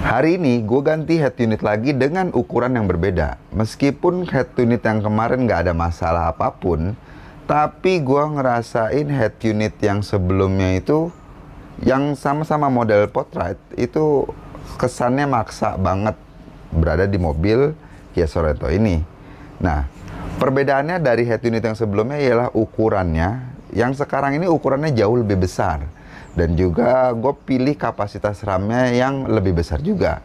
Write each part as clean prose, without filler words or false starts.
Hari ini gue ganti head unit lagi dengan ukuran yang berbeda. Meskipun head unit yang kemarin nggak ada masalah apapun, tapi gue ngerasain head unit yang sebelumnya itu, yang sama-sama model Portrite, itu kesannya maksa banget berada di mobil Kia Sorento ini. Nah, perbedaannya dari head unit yang sebelumnya ialah ukurannya. Yang sekarang ini ukurannya jauh lebih besar. Dan juga gue pilih kapasitas RAM-nya yang lebih besar juga.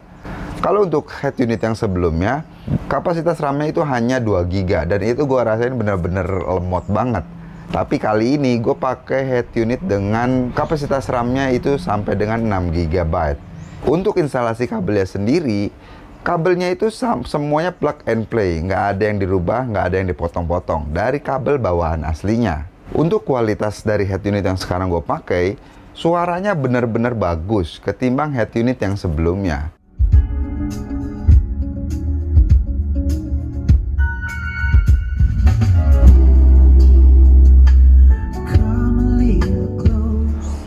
Kalau untuk head unit yang sebelumnya, kapasitas RAM-nya itu hanya 2 GB. Dan itu gue rasain bener-bener lemot banget. Tapi kali ini gue pakai head unit dengan kapasitas RAM-nya itu sampai dengan 6 GB. Untuk instalasi kabelnya sendiri, kabelnya itu semuanya plug and play. Nggak ada yang dirubah, nggak ada yang dipotong-potong. Dari kabel bawahan aslinya. Untuk kualitas dari head unit yang sekarang gue pakai, suaranya benar-benar bagus ketimbang head unit yang sebelumnya.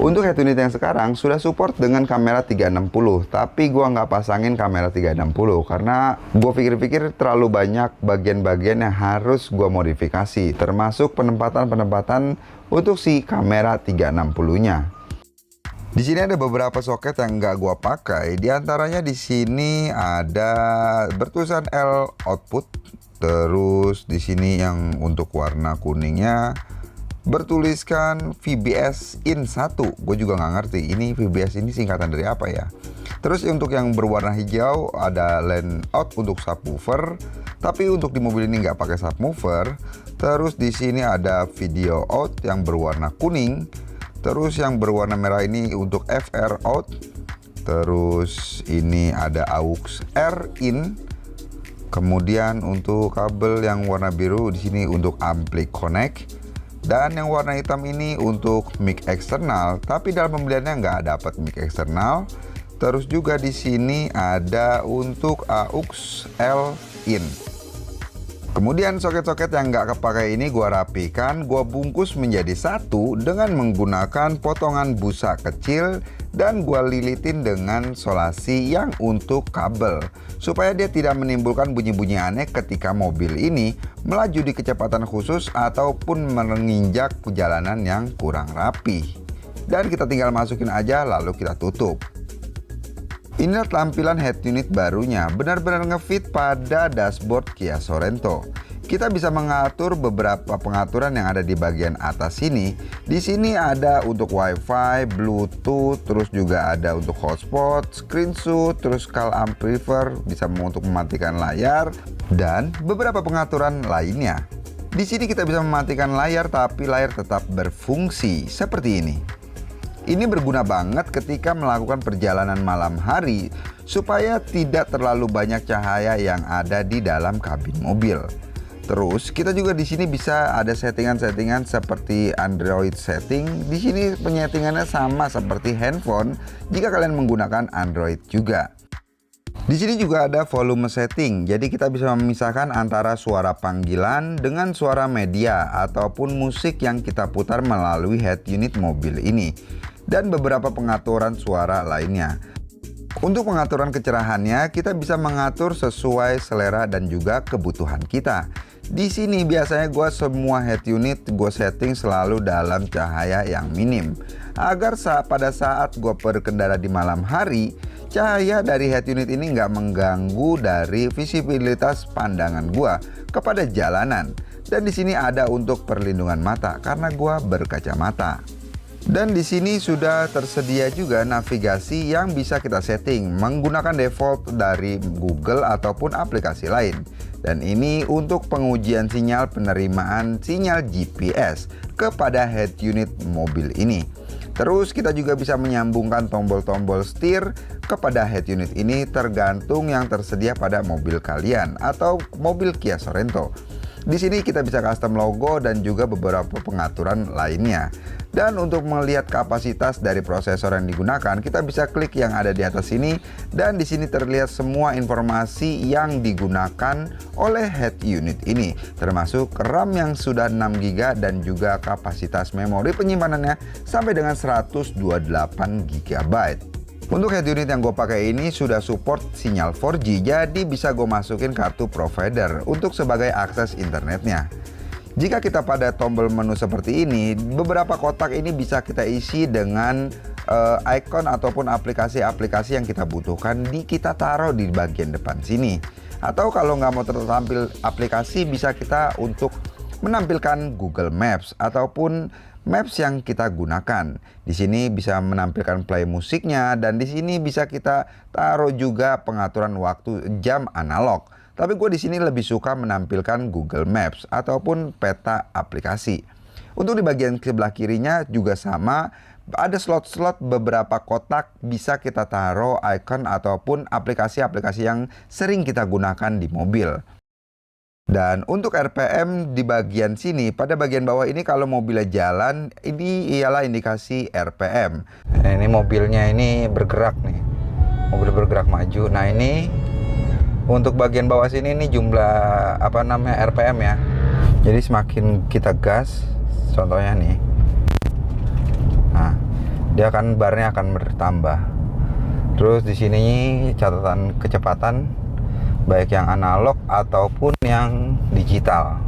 Untuk head unit yang sekarang sudah support dengan kamera 360, tapi gua nggak pasangin kamera 360 karena gua pikir-pikir terlalu banyak bagian-bagian yang harus gua modifikasi, termasuk penempatan-penempatan untuk si kamera 360-nya. Di sini ada beberapa soket yang nggak gua pakai. Di antaranya di sini ada bertulisan L output, terus di sini yang untuk warna kuningnya bertuliskan VBS in 1. Gue juga nggak ngerti ini VBS ini singkatan dari apa ya. Terus untuk yang berwarna hijau ada line out untuk subwoofer, tapi untuk di mobil ini nggak pakai subwoofer. Terus di sini ada video out yang berwarna kuning. Terus yang berwarna merah ini untuk FR out. Terus ini ada aux R in. Kemudian untuk kabel yang warna biru di sini untuk ampli connect. Dan yang warna hitam ini untuk mic eksternal, tapi dalam pembeliannya nggak dapat mic eksternal. Terus juga di sini ada untuk aux L in. Kemudian soket-soket yang nggak kepakai ini gua rapikan, gua bungkus menjadi satu dengan menggunakan potongan busa kecil dan gua lilitin dengan solasi yang untuk kabel supaya dia tidak menimbulkan bunyi-bunyi aneh ketika mobil ini melaju di kecepatan khusus ataupun menginjak jalanan yang kurang rapi. Dan kita tinggal masukin aja lalu kita tutup. Inilah tampilan head unit barunya, benar-benar ngefit pada dashboard Kia Sorento. Kita bisa mengatur beberapa pengaturan yang ada di bagian atas sini. Di sini ada untuk WiFi, Bluetooth, terus juga ada untuk hotspot, screenshot, terus call amplifier, bisa untuk mematikan layar, dan beberapa pengaturan lainnya. Di sini kita bisa mematikan layar, tapi layar tetap berfungsi seperti ini. Ini berguna banget ketika melakukan perjalanan malam hari supaya tidak terlalu banyak cahaya yang ada di dalam kabin mobil. Terus kita juga di sini bisa ada settingan-settingan seperti Android setting. Di sini penyetingannya sama seperti handphone jika kalian menggunakan Android juga. Di sini juga ada volume setting, jadi kita bisa memisahkan antara suara panggilan dengan suara media ataupun musik yang kita putar melalui head unit mobil ini. Dan beberapa pengaturan suara lainnya. Untuk pengaturan kecerahannya, kita bisa mengatur sesuai selera dan juga kebutuhan kita. Di sini biasanya semua head unit gue setting selalu dalam cahaya yang minim. Agar pada saat gue berkendara di malam hari, cahaya dari head unit ini nggak mengganggu dari visibilitas pandangan gue kepada jalanan. Dan di sini ada untuk perlindungan mata karena gue berkacamata. Dan di sini sudah tersedia juga navigasi yang bisa kita setting menggunakan default dari Google ataupun aplikasi lain. Dan ini untuk pengujian sinyal penerimaan sinyal GPS kepada head unit mobil ini. Terus kita juga bisa menyambungkan tombol-tombol setir kepada head unit ini tergantung yang tersedia pada mobil kalian atau mobil Kia Sorento. Di sini kita bisa custom logo dan juga beberapa pengaturan lainnya. Dan untuk melihat kapasitas dari prosesor yang digunakan, kita bisa klik yang ada di atas sini dan di sini terlihat semua informasi yang digunakan oleh head unit ini, termasuk RAM yang sudah 6 GB dan juga kapasitas memori penyimpanannya sampai dengan 128 GB. Untuk head unit yang gue pakai ini sudah support sinyal 4G, jadi bisa gue masukin kartu provider untuk sebagai akses internetnya. Jika kita pada tombol menu seperti ini, beberapa kotak ini bisa kita isi dengan icon ataupun aplikasi-aplikasi yang kita butuhkan, kita taruh di bagian depan sini. Atau kalau nggak mau tertampil aplikasi, bisa kita untuk menampilkan Google Maps ataupun Maps yang kita gunakan. Di sini bisa menampilkan play musiknya, dan di sini bisa kita taruh juga pengaturan waktu jam analog. Tapi gue di sini lebih suka menampilkan Google Maps ataupun peta aplikasi. Untuk di bagian sebelah kirinya juga sama, ada slot-slot beberapa kotak bisa kita taruh icon ataupun aplikasi-aplikasi yang sering kita gunakan di mobil. Dan untuk RPM di bagian sini, pada bagian bawah ini kalau mobilnya jalan, ini ialah indikasi RPM. Nah, ini mobilnya ini bergerak nih, mobil bergerak maju. Nah ini untuk bagian bawah sini ini jumlah RPM ya. Jadi semakin kita gas, contohnya nih, nah dia akan barnya akan bertambah. Terus di sini catatan kecepatan, baik yang analog ataupun yang digital.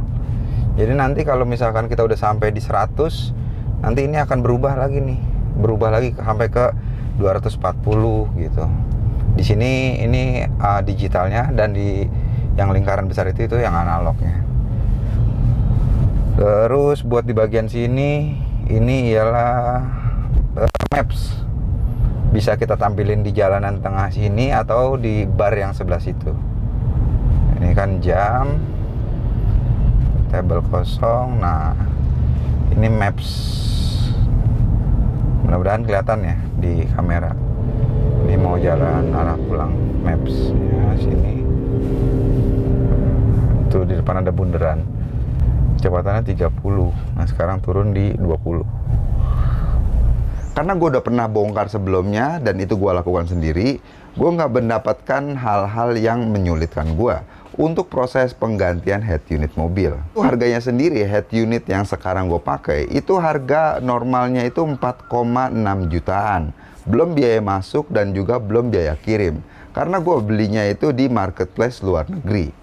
Jadi nanti kalau misalkan kita udah sampai di 100, nanti ini akan berubah lagi nih, berubah lagi sampai ke 240 gitu. Di sini ini digitalnya, dan di yang lingkaran besar itu yang analognya. Terus buat di bagian sini, ini ialah Maps. Bisa kita tampilin di jalanan tengah sini atau di bar yang sebelah situ. Ini kan jam, tabel kosong. Nah ini Maps, mudah-mudahan kelihatan ya di kamera. Ini mau jalan arah pulang, Maps ya, sini tuh di depan ada bundaran, kecepatannya 30. Nah sekarang turun di 20. Karena gue udah pernah bongkar sebelumnya dan itu gue lakukan sendiri, gue nggak mendapatkan hal-hal yang menyulitkan gue untuk proses penggantian head unit mobil. Itu harganya sendiri, head unit yang sekarang gue pakai itu harga normalnya itu 4,6 jutaan. Belum biaya masuk dan juga belum biaya kirim. Karena gue belinya itu di marketplace luar negeri.